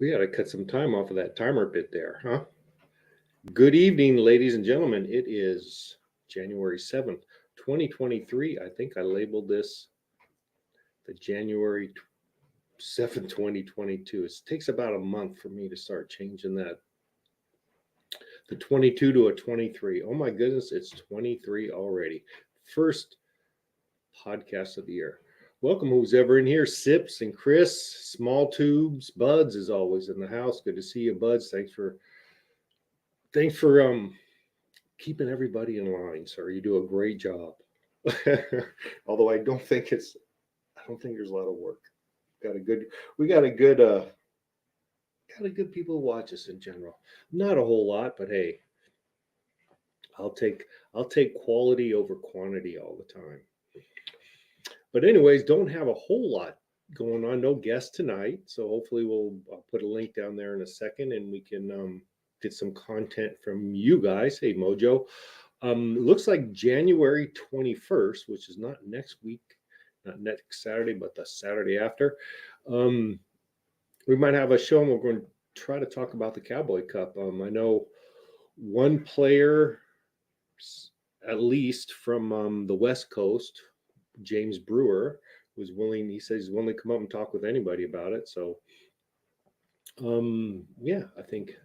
We got to cut some time off of that timer bit there, huh? Good evening, ladies and gentlemen. It is January 7th, 2023. I think I labeled this the January 7th, 2022. It takes about a month for me to start changing that. The 22 to a 23. Oh my goodness, it's 23 already. First podcast of the year. Welcome, who's ever in here. Sips and Chris, Small Tubes, Buds is always in the house. Good to see you, Buds. Thanks for keeping everybody in line, sir. You do a great job. Although I don't think there's a lot of work. We got a good people who watch us in general. Not a whole lot, but hey, I'll take quality over quantity all the time. But anyways, don't have a whole lot going on. No guests tonight, so hopefully I'll put a link down there in a second, and we can get some content from you guys. Hey, Mojo. Looks like January 21st, which is not next week, not next Saturday, but the Saturday after. We might have a show, and we're going to try to talk about the Cowboy Cup. I know one player, at least from the West Coast, James Brewer, was willing. He says he's willing to come up and talk with anybody about it. So, yeah, I think,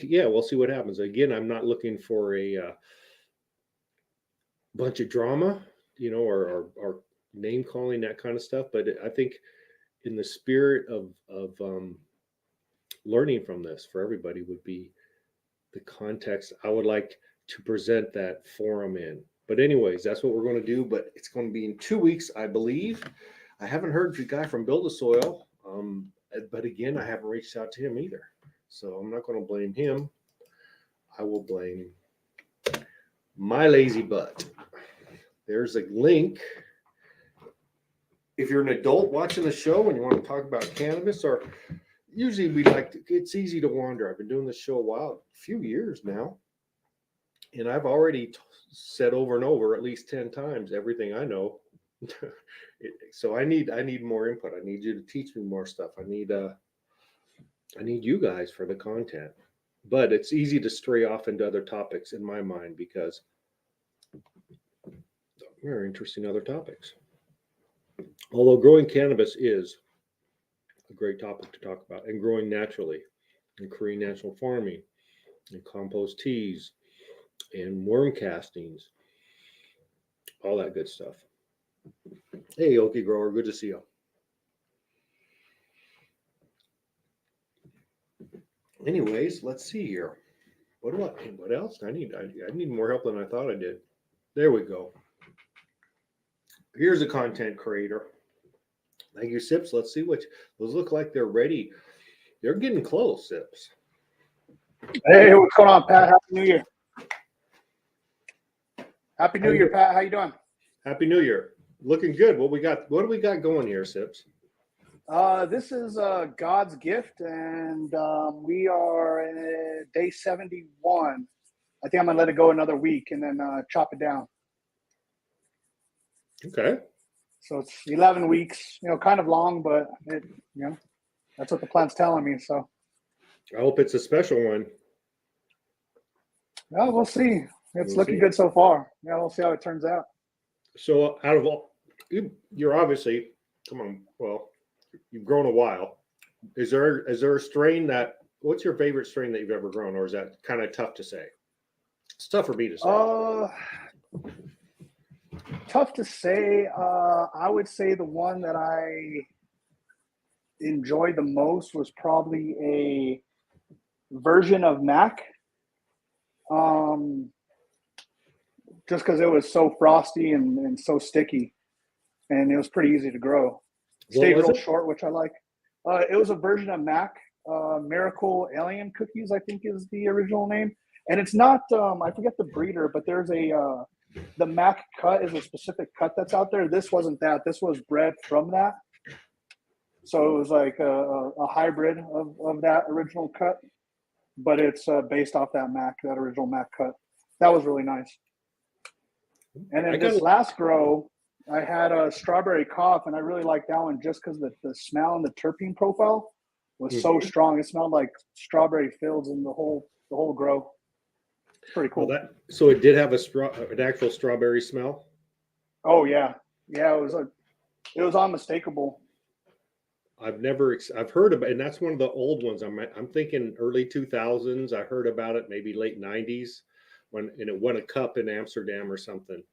yeah, we'll see what happens. Again, I'm not looking for a bunch of drama, or name calling, that kind of stuff. But I think, in the spirit of learning from this for everybody, would be the context I would like to present that forum in. But anyways, that's what we're going to do. But it's going to be in 2 weeks, I believe. I haven't heard the guy from Build a Soil, but again, I haven't reached out to him either. So I'm not going to blame him. I will blame my lazy butt. There's a link. If you're an adult watching the show and you want to talk about cannabis, or usually it's easy to wander. I've been doing this show a few years now. And I've already said over and over, at least 10 times, everything I know. So I need more input. I need you to teach me more stuff. I need you guys for the content. But it's easy to stray off into other topics in my mind, because there are interesting other topics. Although growing cannabis is a great topic to talk about, and growing naturally, and Korean natural farming, and compost teas, and worm castings, all that good stuff. Hey, Okie Grower, good to see you. Anyways, let's see here. What else? I need more help than I thought I did. There we go. Here's a content creator. Thank you, Sips. Let's see what those look like. They're ready. They're getting close, Sips. Hey, what's going on, Pat? Happy New Year. Happy New Year, Pat. How you doing? Happy New Year. Looking good. What do we got going here, Sips? This is God's gift, and we are in day 71. I think I'm gonna let it go another week and then chop it down. Okay. So it's 11 weeks. Kind of long, but that's what the plant's telling me. So I hope it's a special one. Well, we'll see. It's looking good so far. Yeah, we'll see how it turns out. So out of all, you're obviously, you've grown a while. Is there a strain what's your favorite strain that you've ever grown, or is that kind of tough to say? It's tough for me to say. Tough to say. I would say the one that I enjoyed the most was probably a version of Mac. Just because it was so frosty and so sticky, and it was pretty easy to grow. Stayed real short, which I like. It was a version of Mac, Miracle Alien Cookies, I think is the original name. And it's not, I forget the breeder, but there's the Mac cut is a specific cut that's out there. This wasn't that. This was bred from that. So it was like a hybrid of that original cut, but it's based off that original Mac cut. That was really nice. And then this last grow, I had a strawberry cough, and I really liked that one just because the smell and the terpene profile was so Mhm. strong. It smelled like strawberry fields in the whole grow. Pretty Well, cool. so it did have an actual strawberry smell. Oh yeah, yeah. It was unmistakable. I've heard about, and that's one of the old ones. I'm thinking early 2000s. I heard about it maybe late 90s and it won a cup in Amsterdam or something.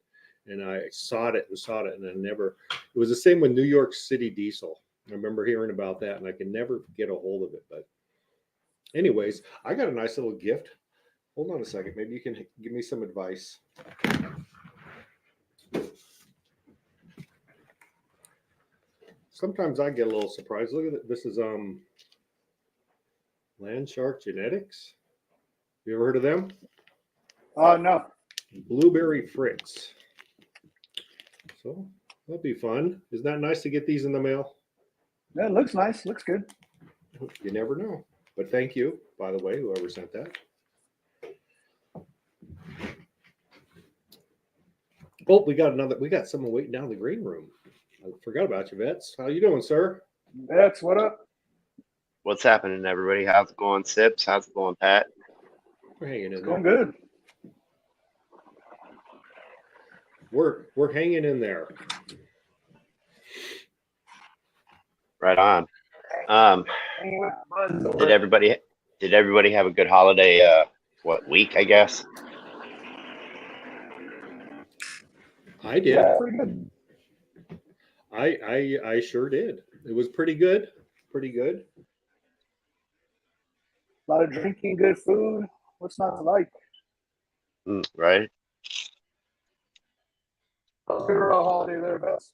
And I saw it and saw it, and I never. It was the same with New York City Diesel. I remember hearing about that, and I can never get a hold of it. But anyways, I got a nice little gift. Hold on a second. Maybe you can give me some advice. Sometimes I get a little surprised. Look at it. This is Land Shark Genetics. You ever heard of them? No. Blueberry Fritz. So that'd be fun. Isn't that nice to get these in the mail? Yeah, it looks nice. Looks good. You never know. But thank you, by the way, whoever sent that. Oh, we got someone waiting down in the green room. I forgot about you, Vets. How you doing, sir? That's what up. What's happening, everybody? How's it going, Sips? How's it going, Pat? We're hanging in It's there. going good. We're hanging in there. Right on. Did everybody have a good holiday? Week? I guess. I did. Yeah, pretty good. I sure did. It was pretty good. Pretty good. A lot of drinking, good food. What's not to like? Right. Favorite holiday there, best.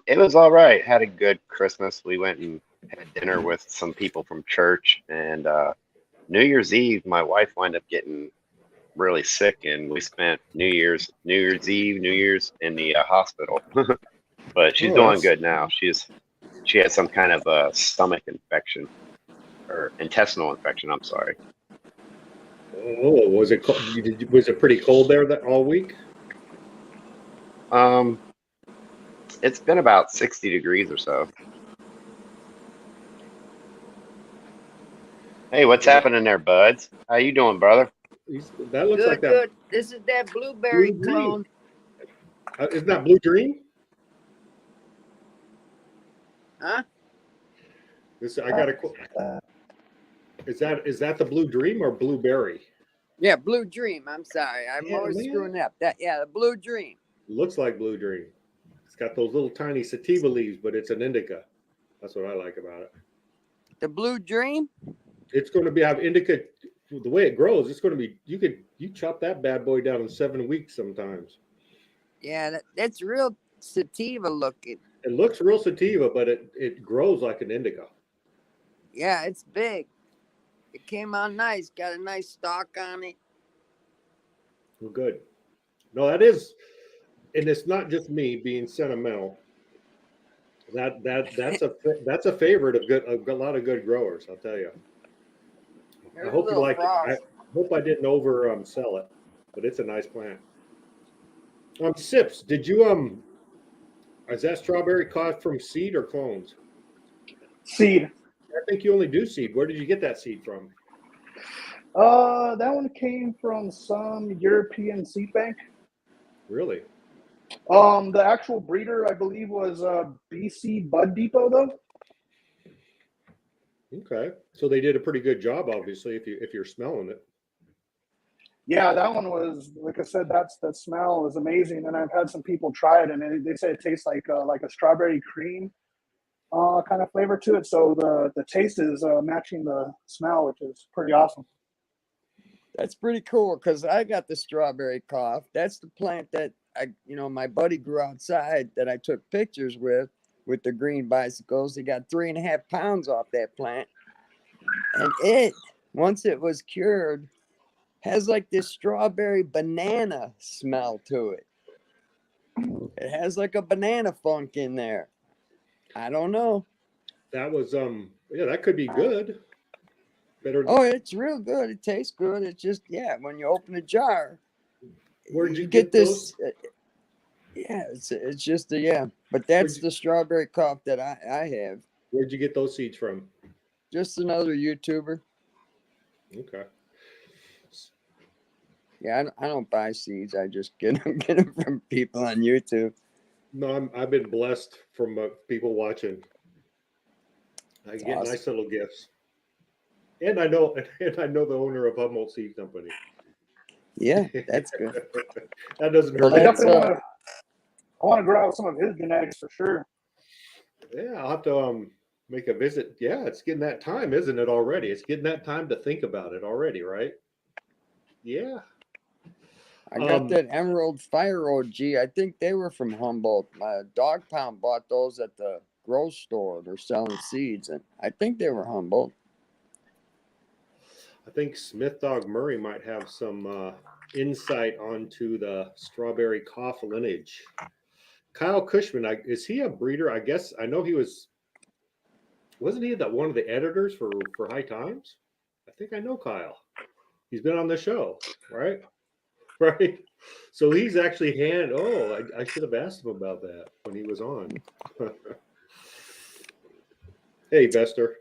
It was all right. Had a good Christmas. We went and had dinner with some people from church, and New Year's Eve, my wife wound up getting really sick, and we spent New Year's Eve, New Year's in the hospital. But she's doing good now. She had some kind of a stomach infection or intestinal infection. I'm sorry. Oh, was it cold? Was it pretty cold there all week? It's been about 60 degrees or so. Hey, what's happening there, buds? How you doing, brother? That looks Good, like that. good. This is that blueberry Blue Dream. clone. Isn't that Blue Dream? Huh? I got a. Is that the Blue Dream or Blueberry? Yeah, Blue Dream. I'm sorry. I'm Yeah, always man. screwing up. The Blue Dream. Looks like Blue Dream. It's got those little tiny sativa leaves, but it's an indica. That's what I like about it. The Blue Dream? It's going to have indica. The way it grows, it's going to be. You chop that bad boy down in 7 weeks sometimes. Yeah, that's real sativa looking. It looks real sativa, but it grows like an indica. Yeah, it's big. It came out nice. Got a nice stalk on it. Well, good. No, that is, and it's not just me being sentimental. That's a favorite of a lot of good growers. I'll tell you. There's I hope you little like it. I frost. hope I didn't over sell it, but it's a nice plant. Sips, did you is that strawberry caught from seed or clones? Seed. I think you only do seed. Where did you get that seed from? That one came from some European seed bank. Really? The actual breeder, I believe, was BC Bud Depot, though. Okay, so they did a pretty good job, obviously, if you're smelling it. Yeah, that one was, like I said, that smell is amazing. And I've had some people try it, and they say it tastes like a strawberry cream kind of flavor to it. So the taste is matching the smell, which is pretty awesome. That's pretty cool because I got the strawberry cough. That's the plant that my buddy grew outside that I took pictures with the green bicycles. He got 3.5 pounds off that plant. And once it was cured, has like this strawberry banana smell to it. It has like a banana funk in there. I don't know. That was that could be good. Better. Oh, it's real good. It tastes good. It's just when you open a jar, Where'd you get this? those? It's just but that's the strawberry cough that I have. Where'd you get those seeds from? Just another YouTuber. Okay. Yeah, I don't buy seeds. I just get them from people on YouTube. No, I've been blessed from people watching. I That's get awesome. nice little gifts, and I know the owner of Humboldt Seed Company. Yeah, that's good. That doesn't Well, hurt. I that's definitely want to grow out some of his genetics for sure. Yeah, I'll have to make a visit. Yeah, it's getting that time, isn't it already? It's getting that time to think about it already, right? Yeah. I got that Emerald Fire OG. I think they were from Humboldt. My dog pound bought those at the grocery store. They're selling seeds, and I think they were Humboldt. I think Smith Dog Murray might have some insight onto the strawberry cough lineage. Kyle Cushman, is he a breeder? I guess I know he was. Wasn't he that one of the editors for High Times? I think I know Kyle. He's been on the show, right? Right. So he's actually I should have asked him about that when he was on. Hey, Bester.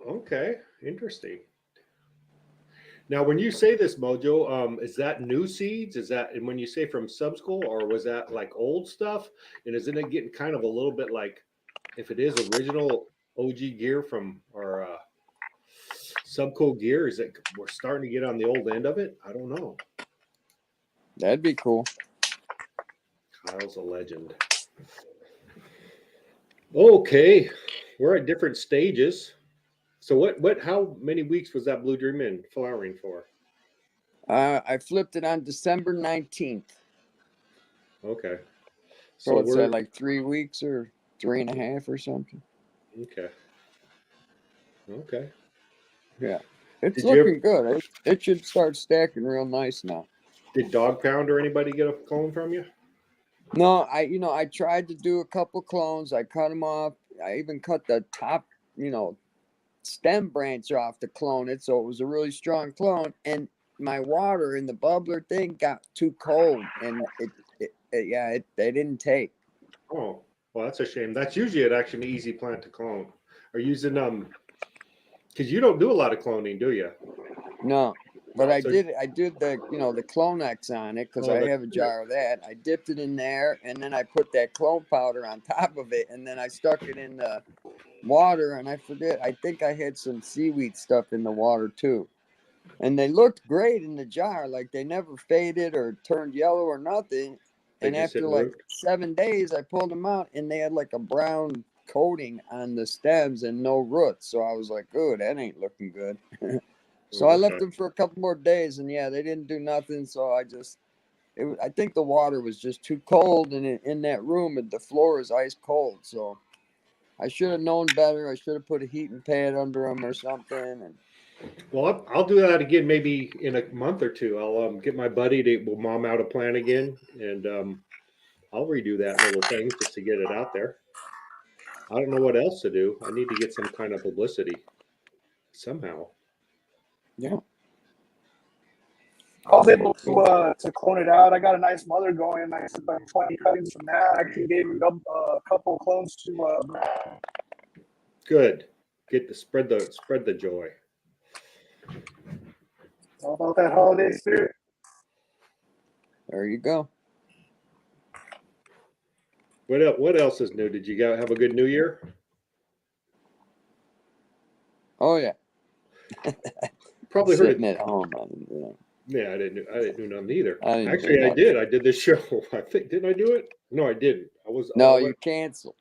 Okay, interesting. Now, when you say this, Mojo, is that new seeds? Is that, and when you say from sub school, or was that like old stuff? And isn't it getting kind of a little bit like, if it is original OG gear from our Subco gear, is it we're starting to get on the old end of it? I don't know. That'd be cool. Kyle's a legend. Okay, we're at different stages. So how many weeks was that Blue Dream in flowering for? I flipped it on December 19th. Okay. So it's like 3 weeks or 3.5 or something. Okay. Okay. Yeah. It's Did you looking good. It should start stacking real nice now. Did Dog Pound or anybody get a clone from you? No, I tried to do a couple clones. I cut them off. I even cut the top, stem branch off to clone it, so it was a really strong clone. And my water in the bubbler thing got too cold, and they didn't take. Oh, well, that's a shame. That's usually actually an easy plant to clone. Are you using because you don't do a lot of cloning, do you? No, but No, I so- did the the Clonex on it because Oh, I have a jar of that. I dipped it in there, and then I put that clone powder on top of it, and then I stuck it in the water, and I think I had some seaweed stuff in the water too. And they looked great in the jar, like they never faded or turned yellow or nothing. They And just after hit like root? 7 days, I pulled them out, and they had like a brown coating on the stems and no roots. So I was like, "Oh, that ain't looking good." So I left Okay. them for a couple more days, and yeah, they didn't do nothing. So I think the water was just too cold, and in that room, the floor is ice cold. So I should have known better. I should have put a heating pad under them or something. And Well, I'll do that again maybe in a month or two. I'll get my buddy we'll mom out a plant again, and I'll redo that little thing just to get it out there. I don't know what else to do. I need to get some kind of publicity somehow. yeah, I was able to clone it out. I got a nice mother going. I took like 20 cuttings from that. I actually gave a couple clones to Good. Get the spread the joy. it's all about that holiday spirit. there you go. What else is new? Did you have a good New Year? Oh yeah, Probably heard sitting it. at home. Yeah, I didn't do nothing either. I didn't do Actually, I nothing. did. I did this show. I think didn't I do it? No, I didn't. No, you canceled.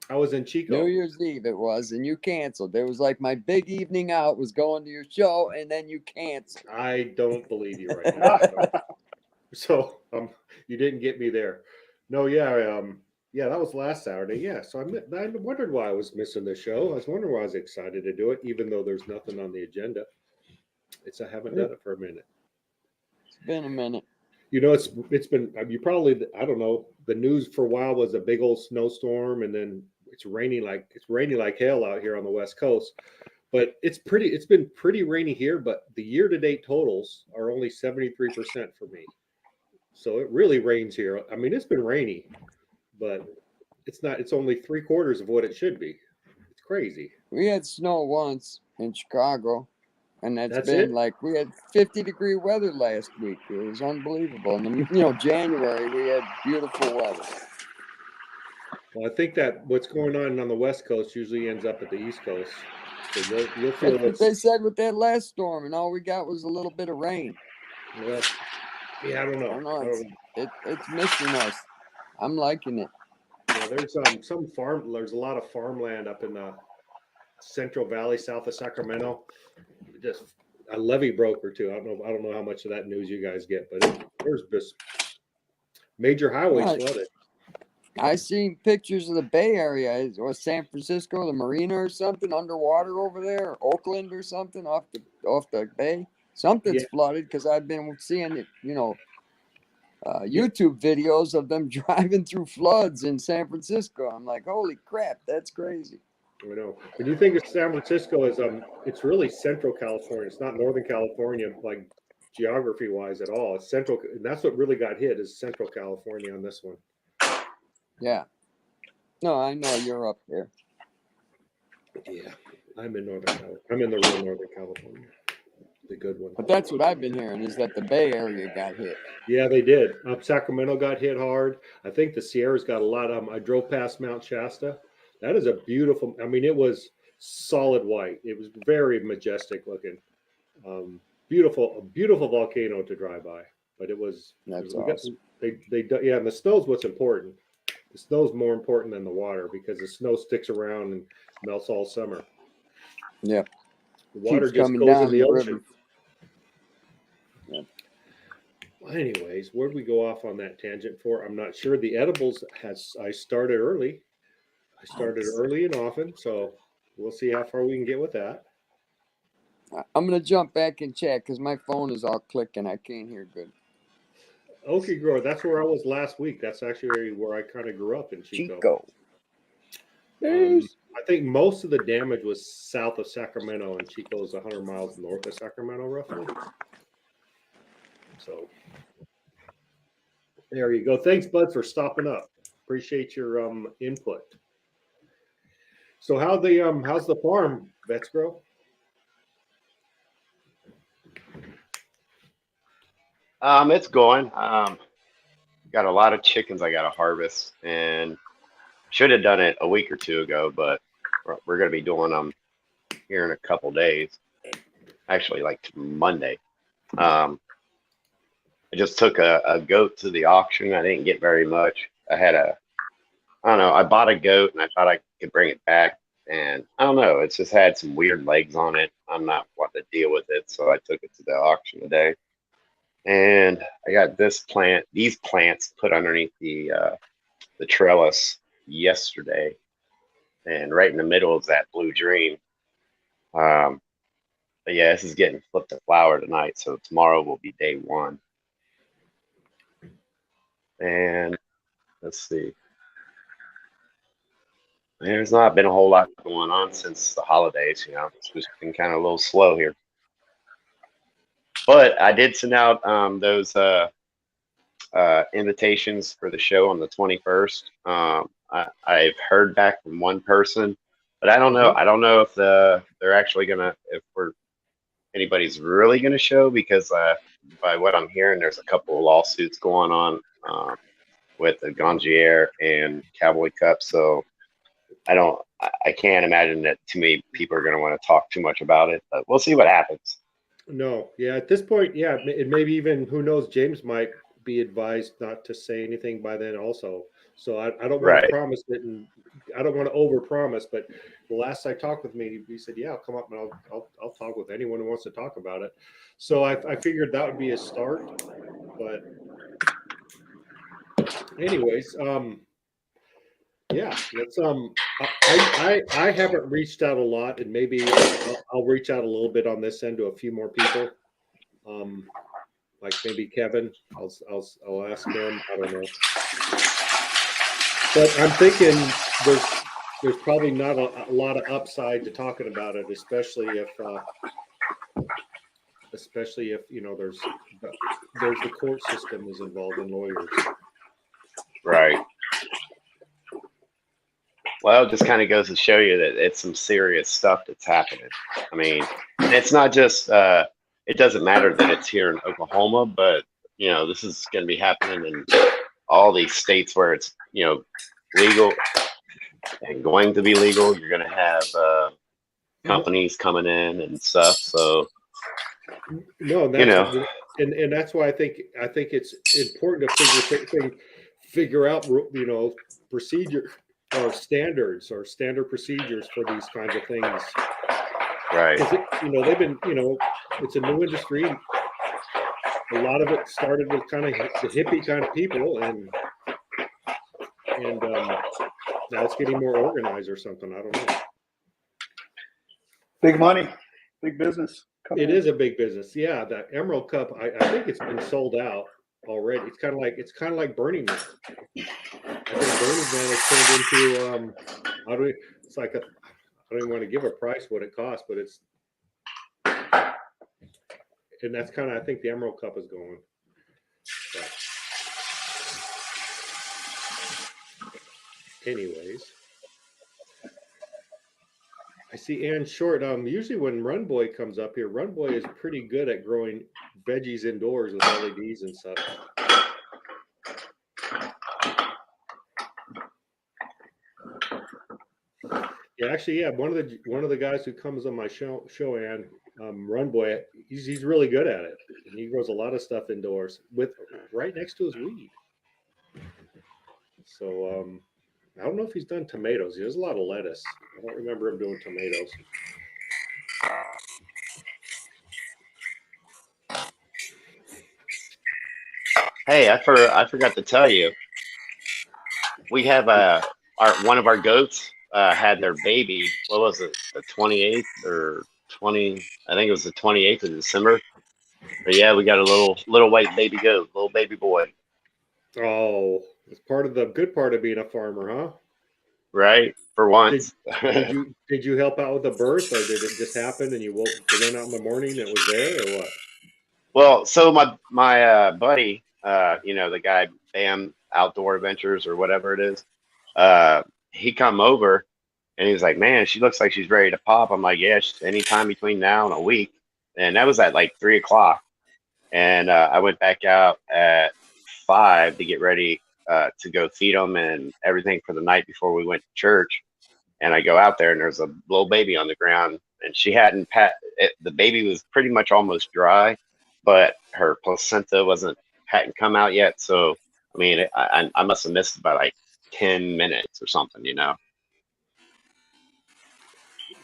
I was in Chico. New Year's Eve it was, and you canceled. It was like my big evening out was going to your show, and then you canceled. I don't believe you right now. So you didn't get me there. No, yeah, that was last Saturday. Yeah, so I wondered why I was missing the show. I was wondering why I was excited to do it, even though there's nothing on the agenda. I haven't done it for a minute. It's been a minute. You know, it's been you probably I don't know. The news for a while was a big old snowstorm, and then it's raining like hell out here on the West Coast. But it's been pretty rainy here. But the year-to-date totals are only 73% for me. So it really rains here. I mean, it's been rainy. but it's not. It's only 3/4 of what it should be. It's crazy. We had snow once in Chicago, and That's been it? like we had 50-degree weather last week. It was unbelievable. And then, January we had beautiful weather. Well, I think that what's going on the West Coast usually ends up at the East Coast. So you'll feel That's what what's. they said with that last storm, and all we got was a little bit of rain. Well, yeah, I don't I know. don't know. I don't know. It's missing us. I'm liking it. Yeah, there's some farm. There's a lot of farmland up in the Central Valley, south of Sacramento. Just a levee broke or two. I don't know how much of that news you guys get, but there's this major highway Right. flooded. I seen pictures of the Bay Area. Was San Francisco, the marina or something underwater over there, or Oakland or something off the bay? Something's Yeah. flooded because I've been seeing it. YouTube videos of them driving through floods in San Francisco. I'm like, holy crap, that's crazy. I know. When you think of San Francisco as it's really Central California. It's not Northern California, like geography wise at all. It's Central, and that's what really got hit is Central California on this one. Yeah. No, I know you're up there. Yeah, I'm in Northern California. I'm in the real Northern California, the good one. But that's what I've been hearing is that the Bay Area got hit. Yeah, they did. Sacramento got hit hard. I think the Sierras got a lot. I drove past Mount Shasta. That is a beautiful. I mean, it was solid white. It was very majestic looking. A beautiful volcano to drive by. But it was. That's we got- awesome. Yeah, and the snow's what's important. The snow's more important than the water because the snow sticks around and melts all summer. Yeah. The water Keeps just coming goes down in the the ocean. river. Yeah. Well, anyways, where'd we go off on that tangent for? I'm not sure. The edibles I started early. I started Nice. early and often, so we'll see how far we can get with that. I'm gonna jump back and chat because my phone is all clicking. I can't hear good. Okie Grove, that's where I was last week. That's actually where I kind of grew up in Chico. Chico. I think most of the damage was south of Sacramento, and Chico is 100 miles north of Sacramento, roughly. So there you go. Thanks, Bud, for stopping up. Appreciate your input. So how's the farm, Vetsgrove? It's going. Got a lot of chickens I got to harvest, and should have done it a week or two ago, but we're going to be doing them here in a couple days. Actually, like Monday. I just took a goat to the auction. I didn't get very much. I don't know. I bought a goat and I thought I could bring it back, and I don't know. It's just had some weird legs on it. I'm not wanting to deal with it, so I took it to the auction today. And I got these plants put underneath the trellis yesterday, and right in the middle is that blue dream. But yeah, this is getting flipped to flower tonight, so tomorrow will be day one. And let's see. There's not been a whole lot going on since the holidays, It's just been kind of a little slow here. But I did send out those invitations for the show on the 21st. I've heard back from one person, but I don't know. I don't know if they're actually if anybody's really gonna show, because by what I'm hearing, there's a couple of lawsuits going on with the Gangier and Cowboy Cup. So I can't imagine that too many people are gonna want to talk too much about it. But we'll see what happens. No, yeah, at this point, yeah, and maybe even, who knows, James might be advised not to say anything by then also. So I don't want to promise it, and I don't want to overpromise, but the last I talked with me, he said, yeah, I'll come up and I'll talk with anyone who wants to talk about it. So I figured that would be a start. But anyways, yeah, let's I haven't reached out a lot, and maybe I'll reach out a little bit on this end to a few more people. Like maybe Kevin, I'll ask him. I don't know, but I'm thinking there's probably not a lot of upside to talking about it, especially if there's the court system is involved in lawyers. Right. Well, it just kind of goes to show you that it's some serious stuff that's happening. I mean, it's not just, it doesn't matter that it's here in Oklahoma, but, this is going to be happening in all these states where it's, legal and going to be legal. You're going to have companies coming in and stuff. So, No, that's and that's why I think it's important to figure out procedure or standards or standard procedures for these kinds of things. right. Because they've been it's a new industry. A lot of it started with kind of the hippie kind of people, and now it's getting more organized or something. I don't know. Big money, big business. It is a big business. Yeah, the Emerald Cup. I think it's been sold out already. It's kind of like Burning Man. I think Burning Man has turned into it's like I don't even want to give a price what it costs, but and that's kind of I think the Emerald Cup is going. But anyways, I see Ann Short. Usually when Run Boy comes up here, Run Boy is pretty good at growing veggies indoors with LEDs and stuff. Yeah, actually, yeah. One of the guys who comes on my show, Ann, Run Boy, he's really good at it, and he grows a lot of stuff indoors with right next to his weed. So I don't know if he's done tomatoes. He does a lot of lettuce. I don't remember him doing tomatoes. Hey, I forgot to tell you, we have one of our goats had their baby. What was it? The 28th or 20? I think it was the 28th of December. But yeah, we got a little white baby goat, little baby boy. Oh, it's part of the good part of being a farmer, huh? Right, for once. Did you help out with the birth, or did it just happen and you went out in the morning and it was there, or what? Well, so my buddy, the guy Bam Outdoor Adventures or whatever it is, he come over and he was like, "Man, she looks like she's ready to pop." I'm like, "Yeah, anytime between now and a week." And that was at like 3 o'clock. And I went back out at 5 to get ready to go feed them and everything for the night before we went to church. And I go out there and there's a little baby on the ground, and she hadn't the baby was pretty much almost dry, but her placenta hadn't come out yet. So I mean, I must have missed about like 10 minutes or something.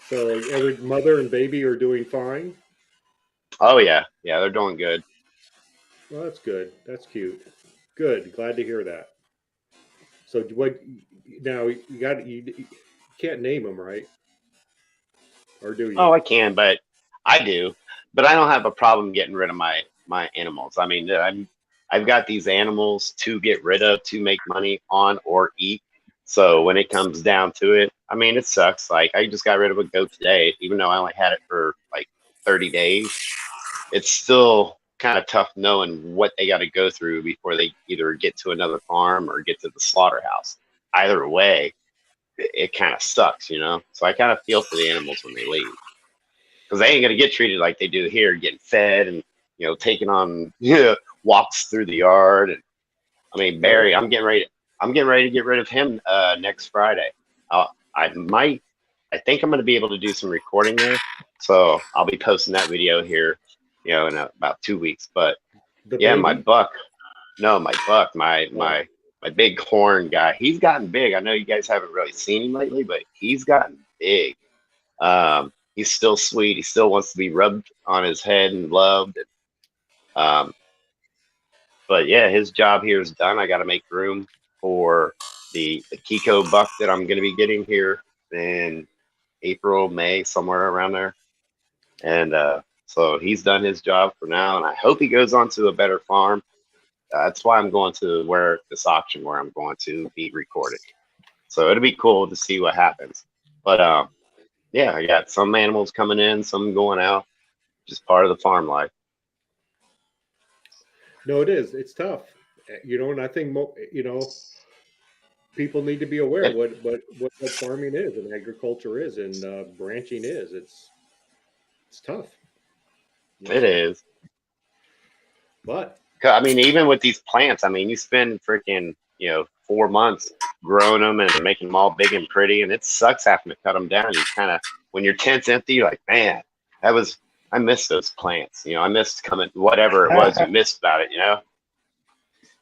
So every mother and baby are doing fine. Oh yeah, they're doing good. Well, that's good. That's cute. Good. Glad to hear that. So what? Now you can't name them, right? Or do you? Oh, I can, but I do, but I don't have a problem getting rid of my animals. I mean, I've got these animals to get rid of to make money on or eat. So when it comes down to it, I mean, it sucks. Like I just got rid of a goat today, even though I only had it for like 30 days. It's still kind of tough knowing what they got to go through before they either get to another farm or get to the slaughterhouse. Either way, it kind of sucks. So I kind of feel for the animals when they leave, because they ain't gonna get treated like they do here, getting fed and taking on walks through the yard. And I mean, Barry, I'm getting ready to get rid of him next Friday. I think I'm gonna be able to do some recording there, so I'll be posting that video here, in about 2 weeks. But yeah, my buck, my big horn guy, he's gotten big. I know you guys haven't really seen him lately, but he's gotten big. He's still sweet. He still wants to be rubbed on his head and loved. But yeah, his job here is done. I got to make room for the Kiko buck that I'm going to be getting here in April, May, somewhere around there. And so he's done his job for now, and I hope he goes on to a better farm. That's why I'm going to this auction where I'm going to be recorded. So it'll be cool to see what happens. But yeah, I got some animals coming in, some going out, just part of the farm life. No, it is. It's tough, and I think people need to be aware It, what farming is and agriculture is and branching is. It's tough, you it know. is. But 'Cause, I mean, even with these plants, I mean, you spend freaking, 4 months growing them and making them all big and pretty, and it sucks having to cut them down. You kind of, when your tent's empty, you're like, man, I miss those plants. I missed coming, whatever it was you missed about it,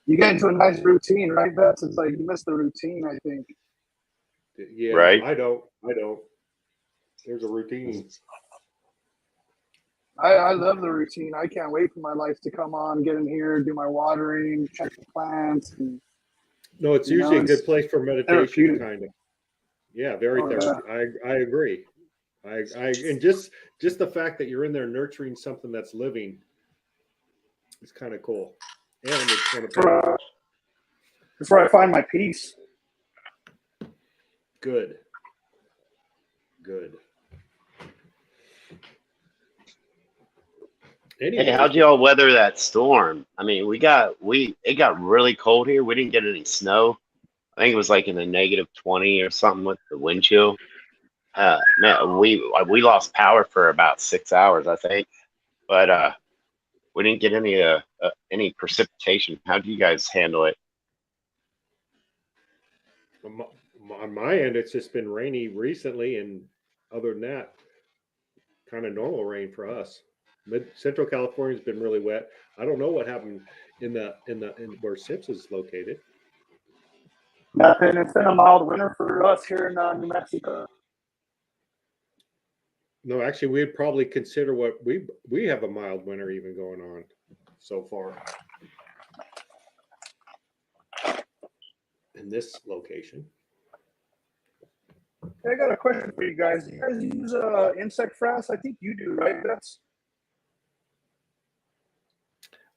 You get into a nice routine, right, Bets? It's like you miss the routine, I think. yeah, right? I don't. There's a routine. I love the routine. I can't wait for my life to come on, get in here, do my watering, check the plants, and No, it's usually a it's good place for meditation, therapeutic. kind of. Yeah, very Oh, yeah. therapeutic. I agree. And just the fact that you're in there nurturing something that's living is kind of cool, and it's going to pay off. That's where I find my peace. Good, good. Hey, Anyways, how'd y'all weather that storm? I mean, it got really cold here. We didn't get any snow. I think it was like in the -20 or something with the wind chill. Man, we lost power for about 6 hours, I think, but we didn't get any precipitation. How do you guys handle it? on my end, it's just been rainy recently, and other than that, kind of normal rain for us. Mid Central California's been really wet. I don't know what happened in where Sips is located. Nothing. It's been a mild winter for us here in New Mexico. No, actually, we'd probably consider what we have a mild winter even going on so far in this location. Hey, I got a question for you guys. Do you guys use insect frass? I think you do, right? That's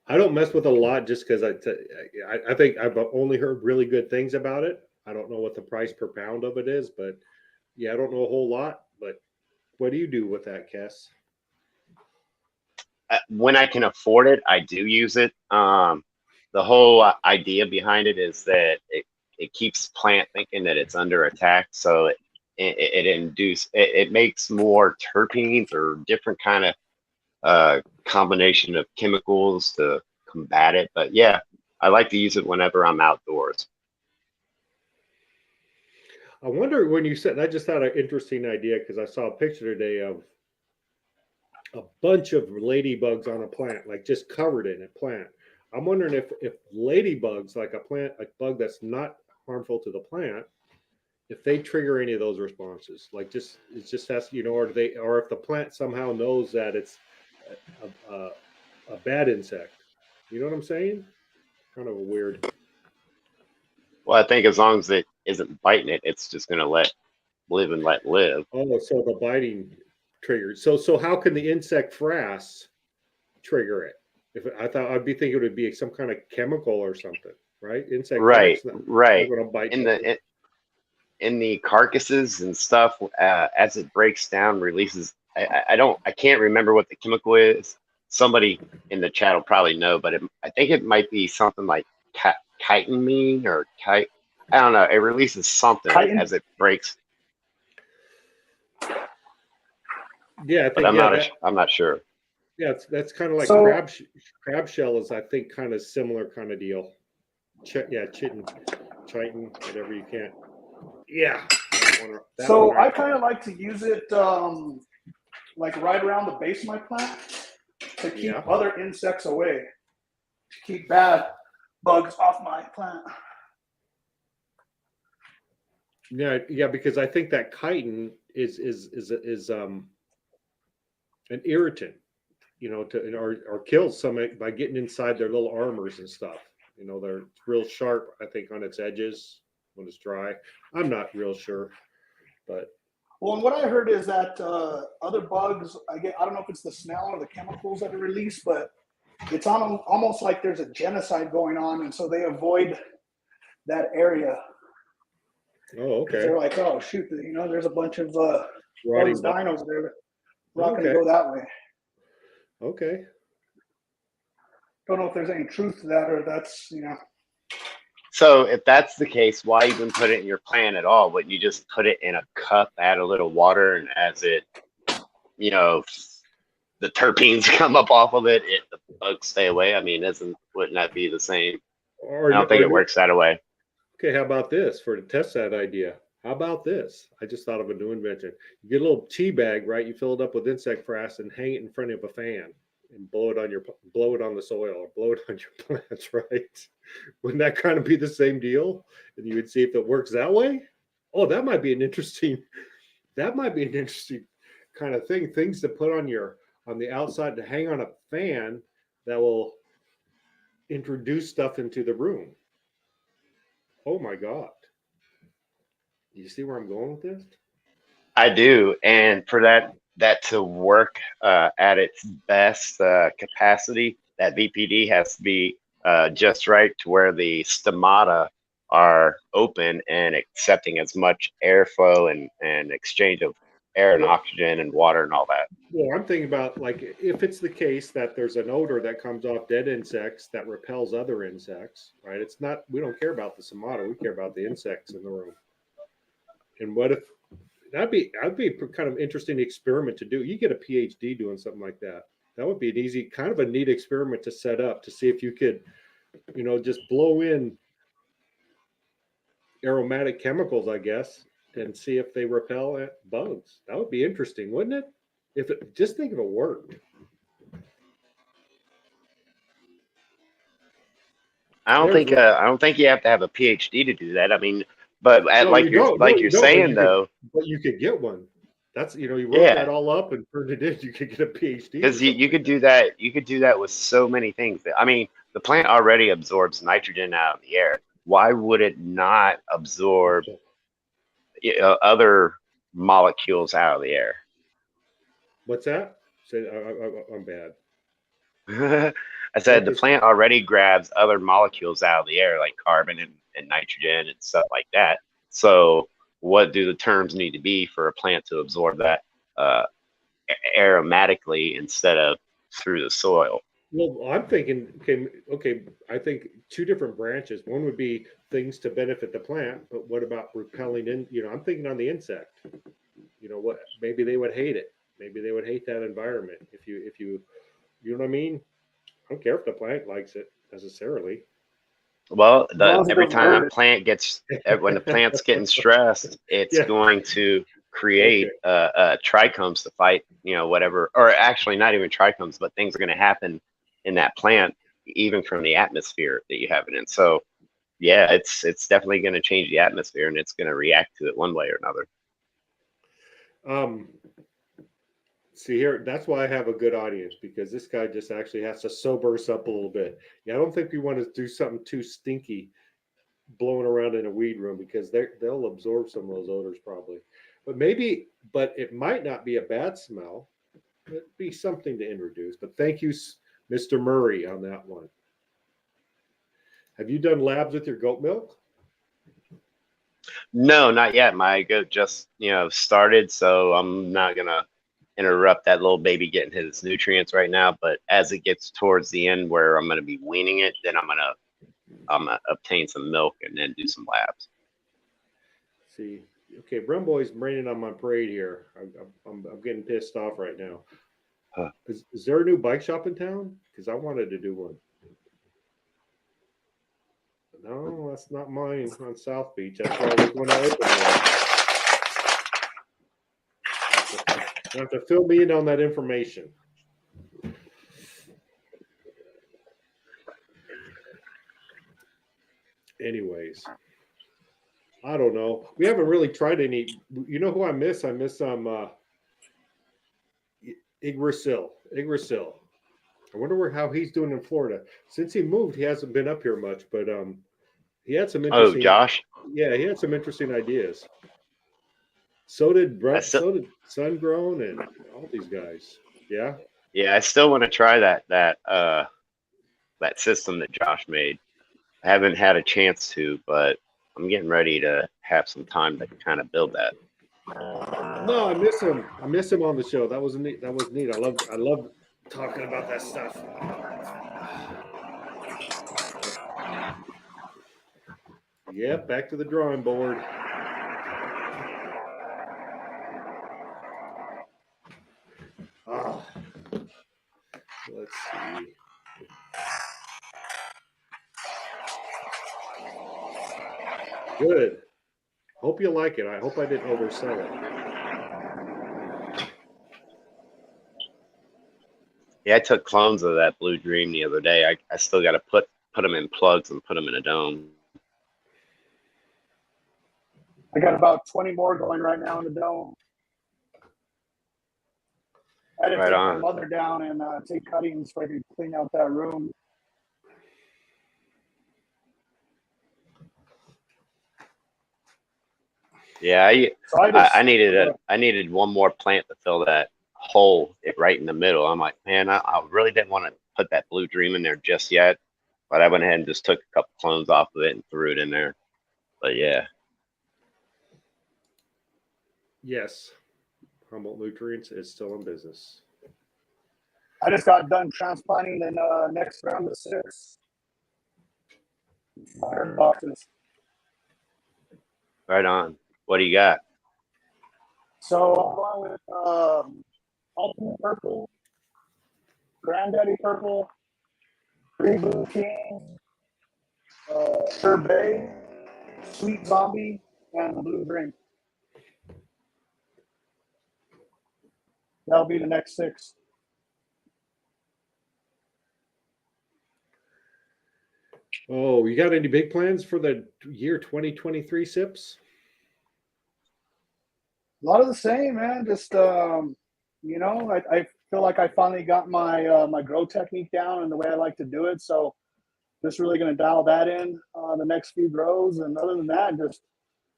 I don't mess with it a lot just because I think I've only heard really good things about it. I don't know what the price per pound of it is, but yeah, I don't know a whole lot. But what do you do with that, Kess? When I can afford it, I do use it. The whole idea behind it is that it keeps plant thinking that it's under attack, so it makes more terpenes or different kind of combination of chemicals to combat it. But yeah, I like to use it whenever I'm outdoors. I wonder when you said I just had an interesting idea because I saw a picture today of a bunch of ladybugs on a plant, like just covered in a plant. I'm wondering if ladybugs, like a bug that's not harmful to the plant, if they trigger any of those responses, like it just has, or if the plant somehow knows that it's a bad insect. You know what I'm saying? Kind of a weird. Well, I think as long as it isn't biting it, it's just going to let live and let live. Oh, so the biting triggers. So how can the insect frass trigger it? If I thought I'd be thinking it would be some kind of chemical or something, right? Insect Right, frass not right. going to bite. In the carcasses and stuff, as it breaks down, releases. I can't remember what the chemical is. Somebody in the chat will probably know, but I think it might be something like chitin or chite. I don't know. It releases something chitin. as it breaks, Yeah, I but think I'm not sure. yeah, that's kind of like So crab shell is I think kind of similar kind of deal. Chitin, whatever you can't. Yeah. I kind of like to use it like right around the base of my plant to keep other insects away, to keep bad bugs off my plant. Yeah, because I think that chitin is an irritant, or kills some by getting inside their little armors and stuff. They're real sharp, I think, on its edges when it's dry. I'm not real sure, but Well, and what I heard is that other bugs, I don't know if it's the smell or the chemicals that are released, but it's almost like there's a genocide going on, and so they avoid that area. Oh, okay. They're like, oh shoot, there's a bunch of bugs dying over there. We're not going to go that way. Okay. Don't know if there's any truth to that, or that's So if that's the case, why even put it in your plan at all? Wouldn't you just put it in a cup, add a little water, and as it, you know, the terpenes come up off of it, the bugs stay away? I mean, wouldn't that be the same? Or, I don't think or it works that way. okay, how about this for to test that idea? How about this? I just thought of a new invention. You get a little tea bag, right? You fill it up with insect frass and hang it in front of a fan and blow it on the soil or blow it on your plants, right? Wouldn't that kind of be the same deal? And you would see if it works that way. Oh, that might be an interesting. That might be an interesting kind of thing. Things to put on the outside to hang on a fan that will introduce stuff into the room. Oh my God. You see where I'm going with this? I do, and for that to work at its best capacity, that VPD has to be just right to where the stomata are open and accepting as much airflow and exchange of air and oxygen and water and all that. Well, I'm thinking about like if it's the case that there's an odor that comes off dead insects that repels other insects, right? It's not, we don't care about the stomata, we care about the insects in the room. And what if that'd be kind of interesting experiment to do. You get a PhD doing something like that. That would be an easy, kind of a neat experiment to set up to see if you could, just blow in aromatic chemicals, I guess, and see if they repel bugs. That would be interesting, wouldn't it? Just think if it worked. I don't think you have to have a PhD to do that. I mean, but No, you don't. No, you don't. saying though, but you could get one. That's you work yeah, that all up and turn it in. You could get a PhD. because you could do that. You could do that with so many things. I mean, the plant already absorbs nitrogen out of the air. Why would it not absorb other molecules out of the air? What's that? Say, I'm bad. I said the plant already grabs other molecules out of the air, like carbon and nitrogen and stuff like that. So what do the terms need to be for a plant to absorb that aromatically instead of through the soil? Well, I'm thinking, okay, I think two different branches. One would be things to benefit the plant, but what about repelling in? I'm thinking on the insect. What? Maybe they would hate it. Maybe they would hate that environment if you know what I mean. I don't care if the plant likes it necessarily. Well, every time a plant when the plant's getting stressed, it's going to create trichomes to fight, whatever, or actually not even trichomes, but things are going to happen in that plant, even from the atmosphere that you have it in. So yeah, it's definitely going to change the atmosphere and it's going to react to it one way or another. See here, that's why I have a good audience, because this guy just actually has to sober us up a little bit. Yeah, I don't think we want to do something too stinky blowing around in a weed room, because they'll absorb some of those odors probably. But it might not be a bad smell. It'd be something to introduce. But thank you, Mr. Murray, on that one. Have you done labs with your goat milk? No, not yet. My goat just, started, so I'm not gonna interrupt that little baby getting his nutrients right now. But as it gets towards the end where I'm gonna be weaning it, then I'm gonna obtain some milk and then do some labs. See, okay, Brumboy's raining on my parade here. I'm getting pissed off right now. Huh. Is there a new bike shop in town? Because I wanted to do one. No, that's not mine on South Beach. That's why I was going to open one. You have to fill me in on that information. Anyways, I don't know. We haven't really tried any. You know who I miss? I miss Yggdrasil. I wonder how he's doing in Florida. Since he moved, he hasn't been up here much, but he had some interesting. Oh, Josh. Yeah, he had some interesting ideas. So did Sungrown and all these guys. Yeah. Yeah, I still want to try that system that Josh made. I haven't had a chance to, but I'm getting ready to have some time to kind of build that. No, I miss him. I miss him on the show. That was neat. I love talking about that stuff. Yep, back to the drawing board. Ah, let's see. Good. Hope you like it. I hope I didn't oversell it. Yeah, I took clones of that Blue Dream the other day. I still got to put them in plugs and put them in a dome. I got about 20 more going right now in the dome. I had to Right take my on. mother down and take cuttings so I could clean out that room. Yeah, So I I needed one more plant to fill that hole right in the middle. I'm like, man, I really didn't want to put that Blue Dream in there just yet, but I went ahead and just took a couple clones off of it and threw it in there. But yeah, Yes, Humboldt Nutrients is still in business. I just got done transplanting in next round of 6. 100 boxes. right on. What do you got? So I'm going with Ultimate Purple, Granddaddy Purple, Green Blue King, Sorbet, Sweet Zombie, and the Blue Dream. That'll be the next 6. Oh, you got any big plans for the year 2023 SIPs? A lot of the same, man. Just I feel like I finally got my my grow technique down and the way I like to do it. So just really going to dial that in the next few grows, and other than that, just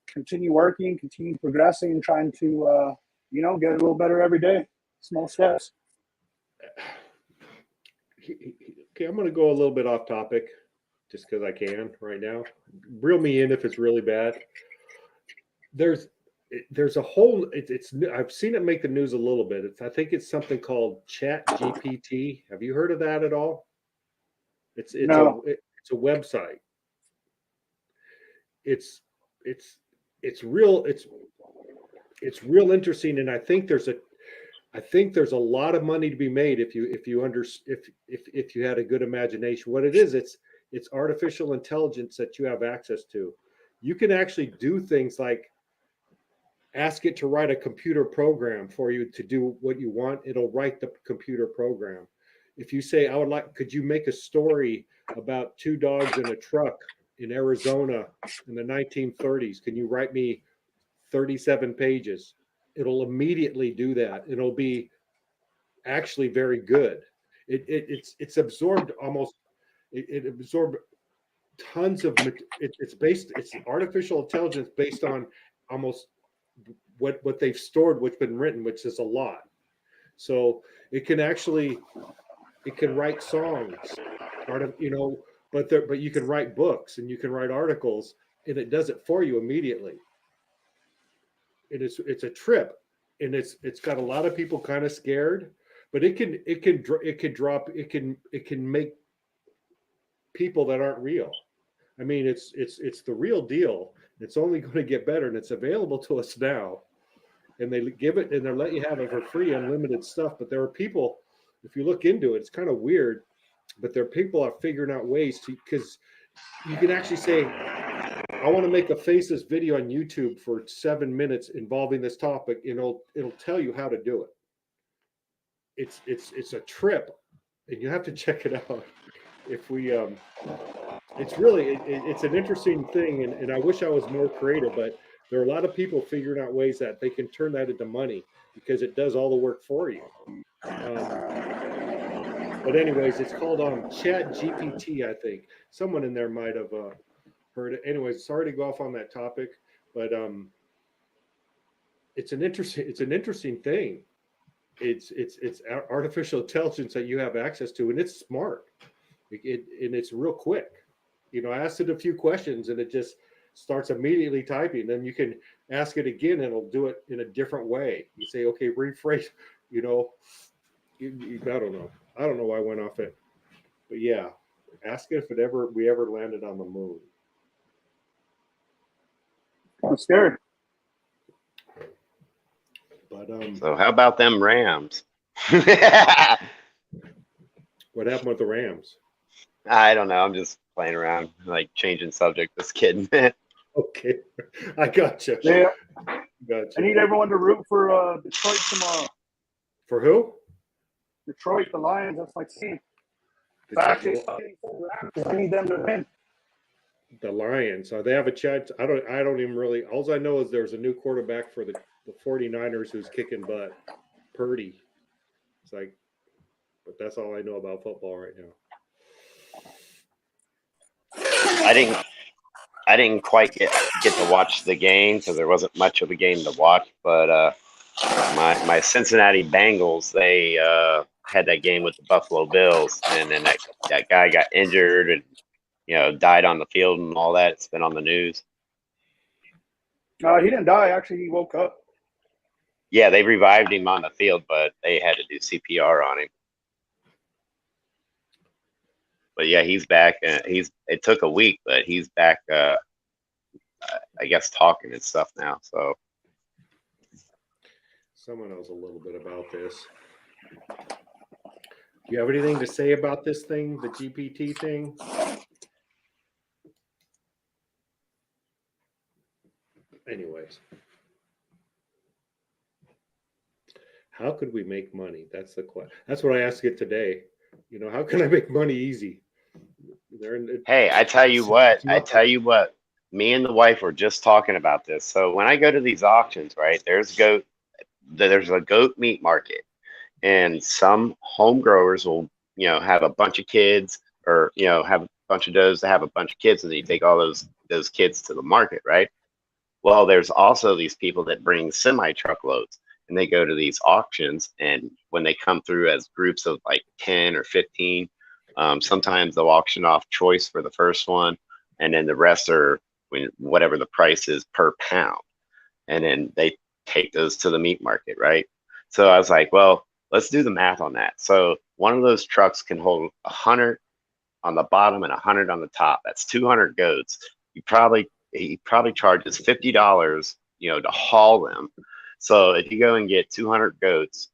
continue working, continue progressing, and trying to get a little better every day. Small steps. Okay, I'm going to go a little bit off topic just because I can right now. Reel me in if it's really bad. There's a whole it's I've seen it make the news a little bit. I think it's something called Chat GPT. Have you heard of that at all? It's No. it's a website. It's real it's real interesting, and I think there's a lot of money to be made if you had a good imagination. What it is, it's artificial intelligence that you have access to. You can actually do things like ask it to write a computer program for you to do what you want. It'll write the computer program. If you say, could you make a story about 2 dogs in a truck in Arizona in the 1930s? Can you write me 37 pages? It'll immediately do that. It'll be actually very good. It's absorbed almost. It absorbed tons of. It's artificial intelligence based on almost what they've stored, what's been written, which is a lot. So it can write songs, but you can write books and you can write articles, and it does it for you immediately. It's a trip, and it's got a lot of people kind of scared, but it can make people that aren't real. I mean, it's the real deal. It's only going to get better, and it's available to us now. And they give it, and they let you have it for free, unlimited stuff. But there are people, if you look into it, it's kind of weird, but there are people are figuring out ways to, because you can actually say, I want to make a faceless video on YouTube for 7 minutes involving this topic. It'll tell you how to do it. It's a trip, and you have to check it out. If we it's really it's an interesting thing, and I wish I was more creative, but there are a lot of people figuring out ways that they can turn that into money because it does all the work for you. But anyways, it's called Chat GPT. I think someone in there might have heard it. Anyways, sorry to go off on that topic, but it's an interesting thing. It's artificial intelligence that you have access to, and it's smart. And it's real quick. I asked it a few questions, and it just starts immediately typing. Then you can ask it again, and it'll do it in a different way. You say, okay, rephrase. I don't know. I don't know why I went off it, but yeah, ask it if we ever landed on the moon. That's scary. But So how about them Rams? I what happened with the Rams? don't know. I'm just playing around, like changing subject. Just kidding. Okay, I gotcha. They, I Gotcha. need everyone to root for Detroit tomorrow. For who? Detroit, the Lions. That's my team. Detroit- I need them to win. The Lions. They have a chance. I don't even really. All I know is there's a new quarterback for the 49ers who's kicking butt. Purdy. It's like, but that's all I know about football right now. I didn't quite get to watch the game because there wasn't much of a game to watch. But my Cincinnati Bengals, they had that game with the Buffalo Bills, and then that guy got injured and died on the field and all that. It's been on the news. He didn't die. Actually, he woke up. Yeah, they revived him on the field, but they had to do CPR on him. But yeah, he's back. It took a week, but he's back. I guess talking and stuff now. So Someone knows a little bit about this. Do you have anything to say about this thing, the GPT thing? Anyways, how could we make money? That's the question. That's what I asked it today. How can I make money easy? hey, I tell you what. Me and the wife were just talking about this. So when I go to these auctions, right, there's a goat meat market, and some home growers will have a bunch of kids, or have a bunch of does to have a bunch of kids, and you take all those kids to the market, right? Well, there's also these people that bring semi truckloads, and they go to these auctions, and when they come through as groups of like 10 or 15, sometimes they'll auction off choice for the first one, and then the rest are whatever the price is per pound, and then they take those to the meat market, right? So I was like, well, let's do the math on that. So one of those trucks can hold 100 on the bottom and 100 on the top. That's 200 goats. He probably charges $50, to haul them. So if you go and get 200 goats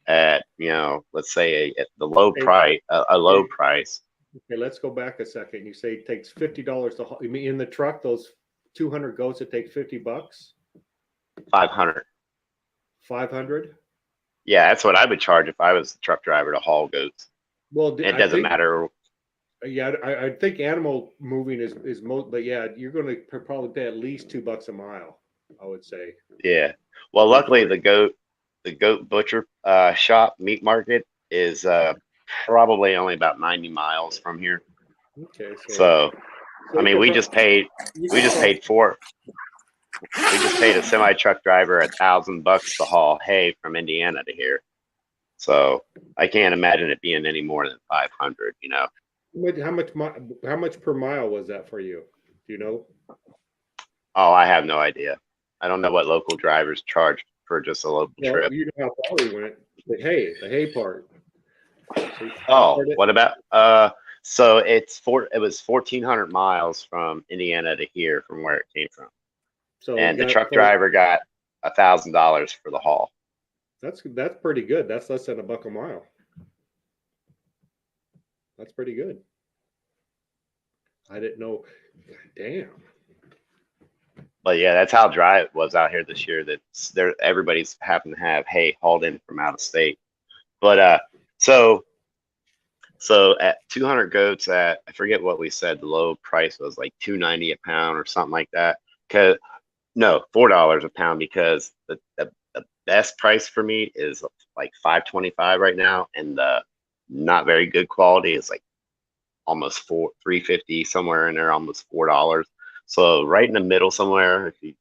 at, let's say at the low price, a low price. Okay, let's go back a second. You say it takes $50 to haul. You mean in the truck, those 200 goats, it takes $50? 500. 500? Yeah, that's what I would charge if I was the truck driver to haul goats. Well, It doesn't matter. Yeah, I think animal moving is most, but yeah, you're going to probably pay at least $2 a mile, I would say. Yeah. Well, luckily the goat butcher shop meat market is probably only about 90 miles from here. Okay. So I mean, we just paid a semi truck driver $1,000 to haul hay from Indiana to here. So I can't imagine it being any more than 500. How much per mile was that for you? Do you know? Oh, I have no idea. I don't know what local drivers charge for just a local trip. You know how far we went. The hay part. Oh, what about so it was 1,400 miles from Indiana to here from where it came from. So and the truck driver got $1,000 for the haul. That's pretty good. That's less than $1 a mile. That's pretty good. I didn't know. Damn. But yeah, that's how dry it was out here this year. Everybody's having to have hay hauled in from out of state. But so at 200 goats I forget what we said the low price was, like $2.90 a pound or something like that. No, $4 a pound, because the best price for meat is like $5.25 right now, and the not very good quality is like almost $3.50, somewhere in there, almost $4. So right in the middle somewhere, if you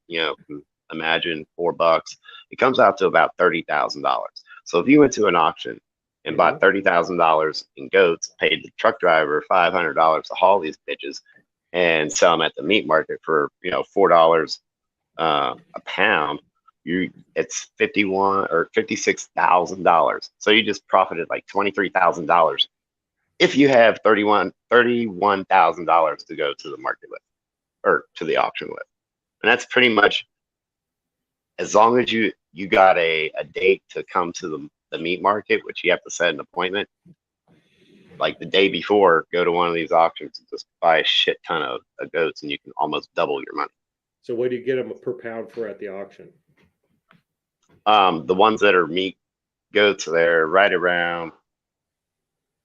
can imagine $4, it comes out to about $30,000. So if you went to an auction and bought $30,000 in goats, paid the truck driver $500 to haul these bitches, and sell them at the meat market for $4 a pound, it's $51,000 or $56,000. So you just profited like $23,000 if you have $31,000 to go to the market with, or to the auction with. And that's pretty much, as long as you got a date to come to the meat market, which you have to set an appointment, like the day before, go to one of these auctions and just buy a shit ton of goats, and you can almost double your money. So what do you get them per pound for at the auction? The ones that are meat goats, they're right around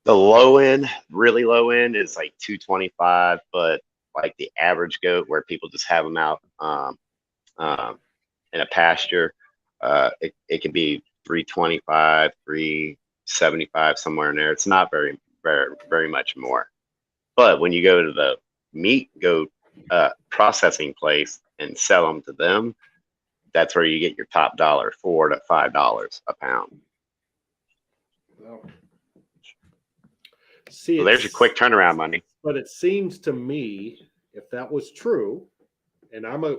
the low end. Really low end is like 225, but like the average goat, where people just have them out in a pasture, it can be 325, 375, somewhere in there. It's not very much more. But when you go to the meat goat processing place and sell them to them, that's where you get your top dollar, $4 to $5 a pound. Well, see, So there's your quick turnaround money. But it seems to me, if that was true, and I'm a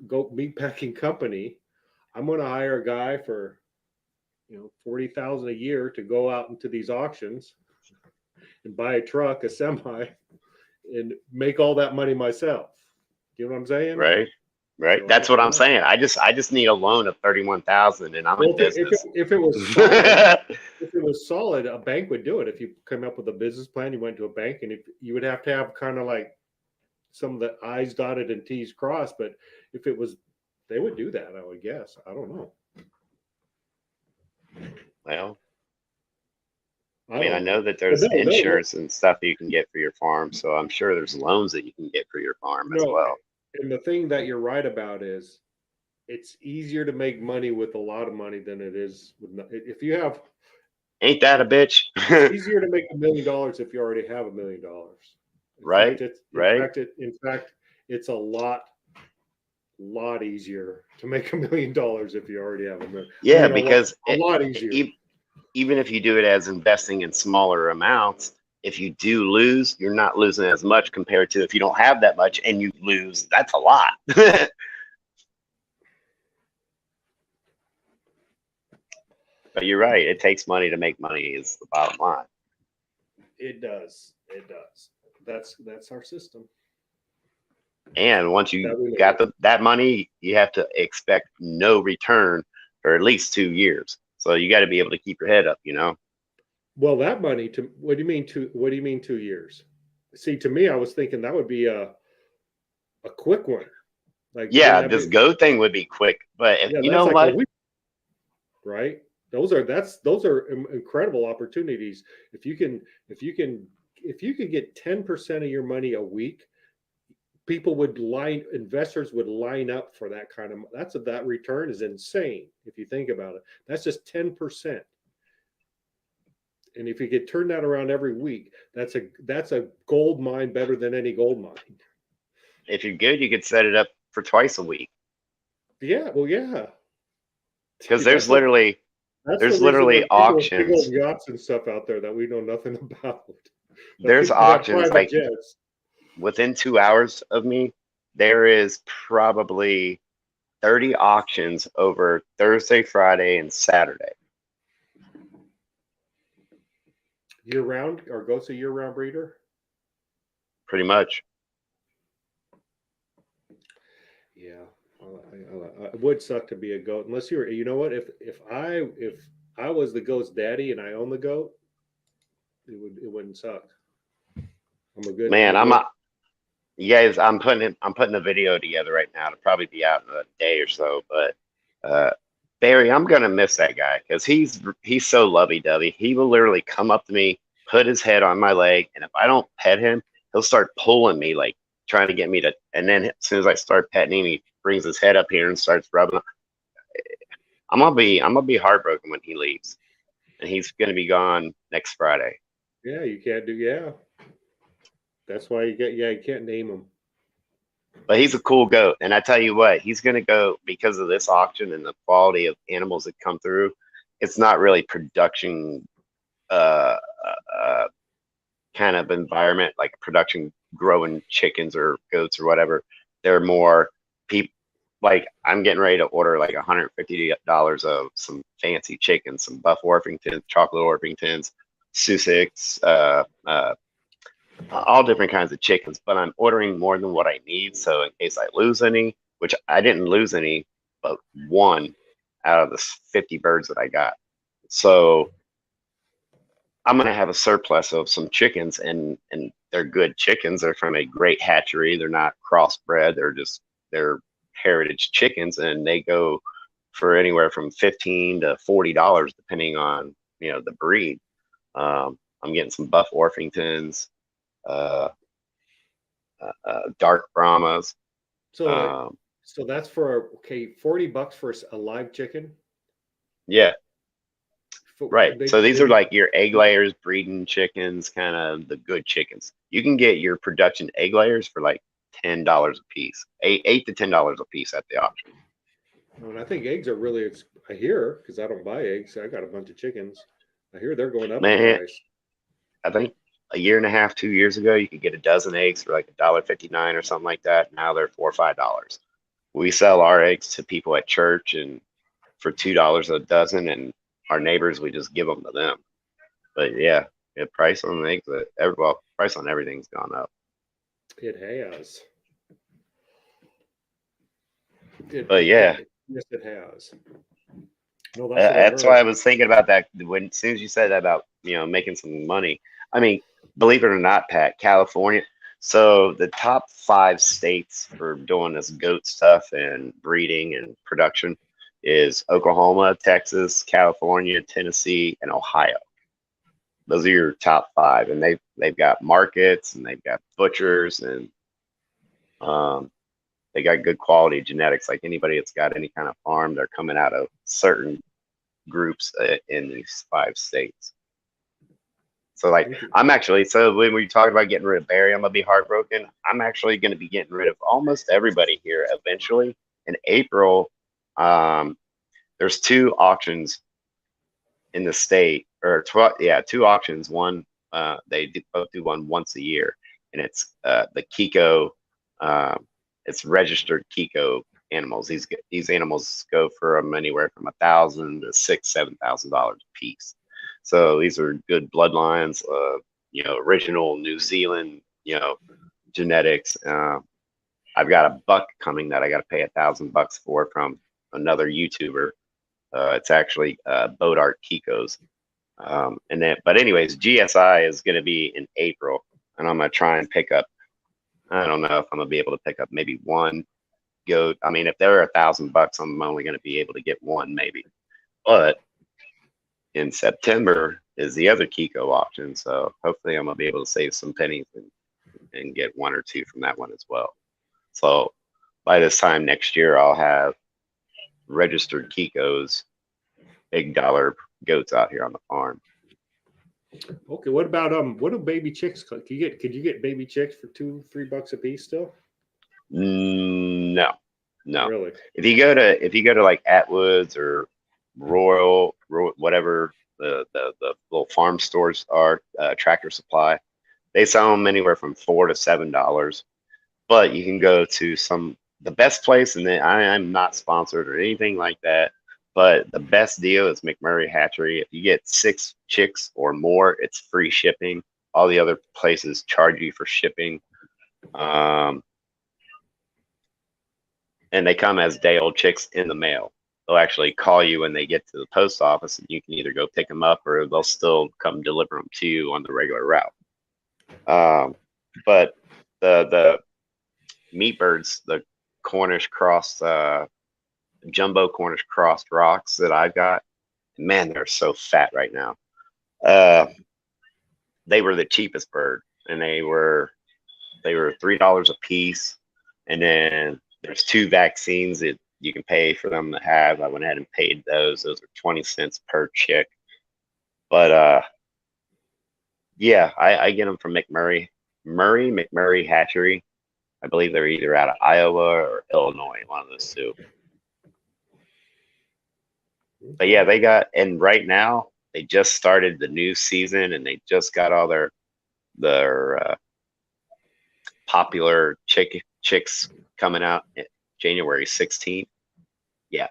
goat meat packing company, I'm going to hire a guy for $40,000 a year to go out into these auctions and buy a truck, a semi, and make all that money myself. You know what I'm saying? Right. So That's what I'm saying. I just need a loan of 31,000, and I'm in business. If it was solid, a bank would do it. If you come up with a business plan, you went to a bank, and if you would have to have kind of like some of the I's dotted and T's crossed. But if it was, they would do that, I would guess. I don't know. Well, I mean, I know that there's insurance and stuff you can get for your farm, so I'm sure there's loans that you can get for your farm as well. And the thing that you're right about is it's easier to make money with a lot of money than it is with if you have. Ain't that a bitch? It's easier to make $1 million if you already have $1 million. Right. In fact, it's a lot easier to make $1 million if you already have $1 million. Yeah, because a lot easier. Even if you do it as investing in smaller amounts, if you do lose, you're not losing as much compared to if you don't have that much and you lose. That's a lot. But you're right. It takes money to make money is the bottom line. It does. That's our system. And once you got that money, you have to expect no return for at least 2 years. So you got to be able to keep your head up, Well, that money what do you mean 2 years? See, to me, I was thinking that would be a quick one. Like, yeah, this goat thing would be quick, but you know what? Right? Those are incredible opportunities. If you can get 10% of your money a week, investors would line up for that kind of. That return is insane if you think about it. That's just 10%. And if you could turn that around every week, that's a gold mine better than any gold mine. If you're good, you could set it up for twice a week. Yeah, well, yeah. Because there's literally auctions, big old yachts and stuff out there that we know nothing about. There's auctions like jets. Within 2 hours of me, there is probably 30 auctions over Thursday, Friday, and Saturday. Year round, or goat's a year round breeder? Pretty much. Yeah, it would suck to be a goat unless you're. You know what? If I was the goat's daddy and I own the goat, it wouldn't suck. I'm a good man. You guys, I'm putting a video together right now to probably be out in a day or so. But Barry, I'm gonna miss that guy because he's so lovey-dovey. He will literally come up to me, put his head on my leg, and if I don't pet him, he'll start pulling me, like trying to get me to. And then as soon as I start petting him, he brings his head up here and starts rubbing. I'm gonna be heartbroken when he leaves, and he's gonna be gone next Friday. Yeah, you can't do. Yeah, that's why you can't name him. But he's a cool goat, and I tell you what, he's gonna go because of this auction and the quality of animals that come through. It's not really production kind of environment, like production growing chickens or goats or whatever. They're more people. Like I'm getting ready to order like $150 of some fancy chickens, some Buff Orpingtons, chocolate Orpingtons, Sussex, all different kinds of chickens, but I'm ordering more than what I need. So in case I lose any, which I didn't lose any, but one out of the 50 birds that I got. So I'm gonna have a surplus of some chickens, and they're good chickens. They're from a great hatchery. They're not crossbred. They're heritage chickens, and they go for anywhere from $15 to $40 depending on the breed. I'm getting some Buff Orpingtons, uh, dark Brahmas. So so that's for $40 for a live chicken. Yeah, right. So these are They- like your egg layers, breeding chickens, kind of the good chickens. You can get your production egg layers for like $10 a piece, eight to $10 a piece at the auction. and I think eggs are really. I hear, because I don't buy eggs. I got a bunch of chickens. I hear they're going up in Man, price. I think a year and a half, 2 years ago, you could get a dozen eggs for like $1.59 or something like that. Now they're $4 or $5. We sell our eggs to people at church and for $2 a dozen, and our neighbors, we just give them to them. But yeah, the price on the eggs, well, price on everything's gone up. It has. But yeah, Yes, it has. No, that's what I that's why I heard. was thinking about that when as soon as you said that about making some money. I mean, believe it or not, Pat, California. So the top 5 states for doing this goat stuff and breeding and production is Oklahoma, Texas, California, Tennessee, and Ohio. Those are your top 5, and they've got markets and they've got butchers, and they got good quality genetics. Like anybody that's got any kind of farm, they're coming out of certain groups in these 5 states. So like so when we talk about getting rid of Barry, I'm gonna be heartbroken. I'm actually gonna be getting rid of almost everybody here eventually. In April, there's 2 auctions in the state, or 2 auctions. One, they both do one once a year, and it's the Kiko. It's registered Kiko animals. These animals go from anywhere from $1,000 to $6,000-$7,000 a piece. So these are good bloodlines, original New Zealand, genetics. I've got a buck coming that I got to pay $1,000 for from another YouTuber. It's actually Boat Art Kiko's. But anyways, GSI is going to be in April, and I'm going to try and pick up. I don't know if I'm going to be able to pick up maybe one goat. I mean, if they're $1,000, I'm only going to be able to get one maybe. But in September is the other Kiko auction, so hopefully I'm gonna be able to save some pennies and get 1 or 2 from that one as well. So by this time next year, I'll have registered Kikos, big dollar goats out here on the farm. Okay, what about what do baby chicks could you get baby chicks for $2-3 a piece still? No. Really? If you go to like Atwoods or Royal, whatever the little farm stores are, Tractor Supply, they sell them anywhere from $4 to $7. But you can go to the best place, and I'm not sponsored or anything like that, but the best deal is McMurray Hatchery. If you get 6 chicks or more, it's free shipping. All the other places charge you for shipping. And they come as day-old chicks in the mail. They'll actually call you when they get to the post office, and you can either go pick them up or they'll still come deliver them to you on the regular route. But the meat birds, the Cornish crossed, jumbo Cornish crossed rocks that I've got, man, they're so fat right now. They were the cheapest bird, and they were $3 a piece, and then there's 2 vaccines that you can pay for them to have. I went ahead and paid those. Those are 20 cents per chick. But yeah, I get them from McMurray Hatchery. I believe they're either out of Iowa or Illinois, one of those 2. But yeah, and right now they just started the new season, and they just got all their popular chicks coming out January 16th. Yeah.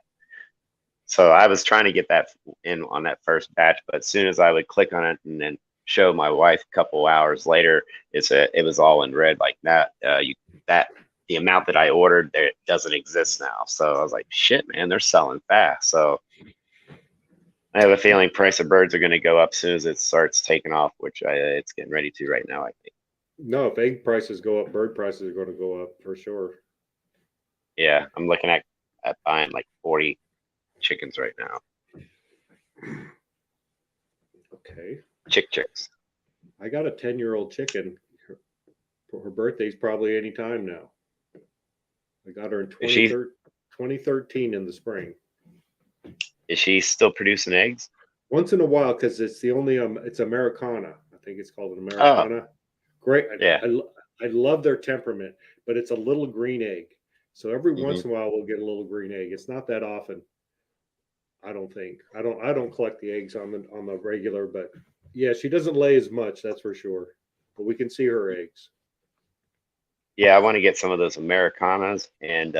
So I was trying to get that in on that first batch, but as soon as I would click on it and then show my wife a couple hours later. It was all in red like that. The amount that I ordered there doesn't exist now. So I was like, shit, man, they're selling fast. So I have a feeling price of birds are going to go up as soon as it starts taking off, which it's getting ready to right now, I think. No, if egg prices go up, bird prices are going to go up for sure. Yeah, I'm looking at buying like 40 chickens right now. Okay. Chicks. I got a 10-year-old chicken. Her birthday's probably any time now. I got her in 2013 in the spring. Is she still producing eggs? Once in a while, because it's the only it's Americana. I think it's called an Oh, Americana. Great. yeah. I love their temperament, but it's a little green egg. So every Mhm. once in a while we'll get a little green egg. It's not that often. I don't think. I don't collect the eggs on the regular, but yeah, she doesn't lay as much, that's for sure. But we can see her eggs. Yeah, I want to get some of those Americanas and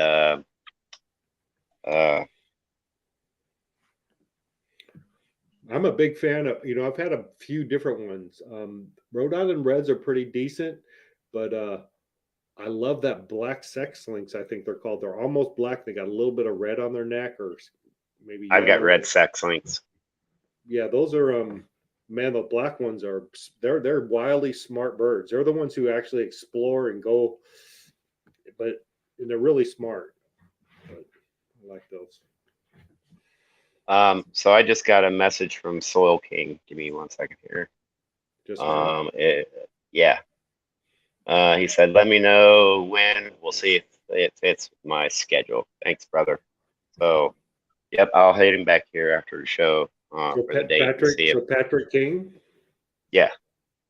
I'm a big fan of, I've had a few different ones. Rhode Island Reds are pretty decent, but I love that black sex links, I think they're called. They're almost black. They got a little bit of red on their neck or maybe I've got yellow. red sex links. Yeah, those are man, the black ones they're wildly smart birds. They're the ones who actually explore and go, and they're really smart. But I like those. So I just got a message from Soil King. Give me 1 second here. Just now? Yeah. He said, let me know when. We'll see if it fits my schedule. Thanks, brother. So, yep, I'll hit him back here after the show So for the date. And see if, Patrick King? yeah,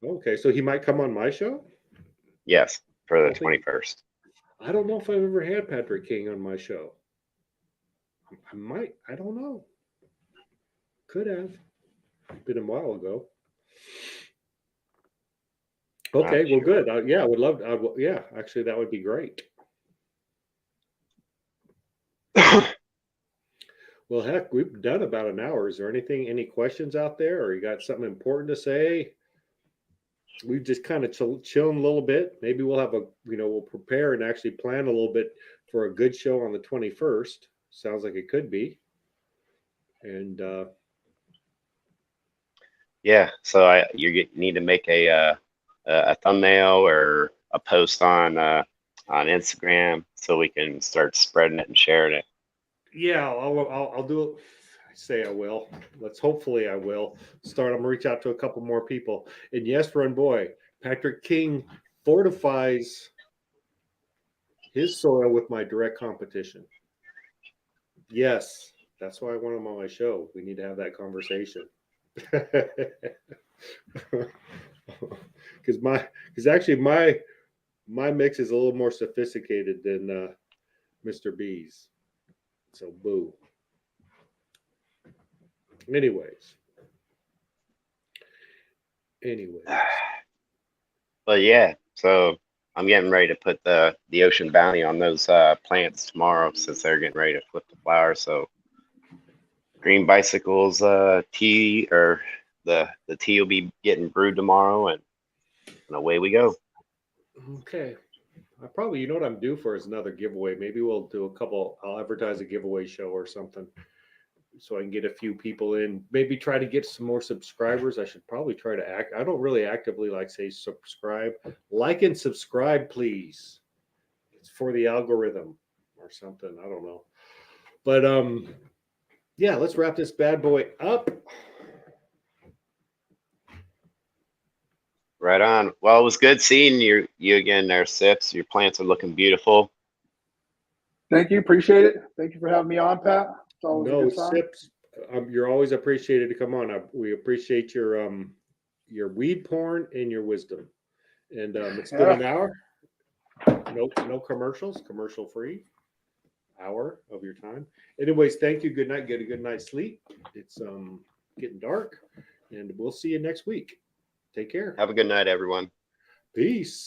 Okay, so he might come on my show? yes, for the I think- 21st. I don't know if I've ever had Patrick King on my show. I might. I don't know. Could have. Been a while ago. Okay, Not well, sure. good. Yeah, I would love. Yeah, actually, that would be great. Well, heck, we've done about an hour. Is there any questions out there, or you got something important to say? We've just kind of chilling a little bit. Maybe we'll have we'll prepare and actually plan a little bit for a good show on the 21st. Sounds like it could be. And Yeah, so you need to make a thumbnail or a post on Instagram so we can start spreading it and sharing it. yeah, I'll do it. I say I will. Hopefully I will start. I'm gonna reach out to a couple more people. And yes, run boy, Patrick King fortifies his soil with my direct competition. Yes, that's why I want him on my show. We need to have that conversation. Because actually my mix is a little more sophisticated than Mr. B's. So boo. Anyways. But yeah, so I'm getting ready to put the ocean bounty on those plants tomorrow since they're getting ready to flip the flowers. So green bicycles tea or the tea will be getting brewed tomorrow and away we go. Okay. I probably, what I'm due for is another giveaway. Maybe we'll do I'll advertise a giveaway show or something so I can get a few people in. Maybe try to get some more subscribers. I should probably try to I don't really actively say subscribe. Like and subscribe, please. It's for the algorithm or something. I don't know. But yeah, let's wrap this bad boy up. Right on. Well, it was good seeing you again there, Sips. Your plants are looking beautiful. Thank you. Appreciate it. Thank you for having me on, Pat. It's always a good time. Sips, you're always appreciated to come on. We appreciate your weed porn and your wisdom. And it's been an hour. No commercials, commercial free. Hour of your time. Anyways, thank you. Good night. Get a good night's sleep. It's getting dark, and we'll see you next week. Take care. Have a good night, everyone. Peace.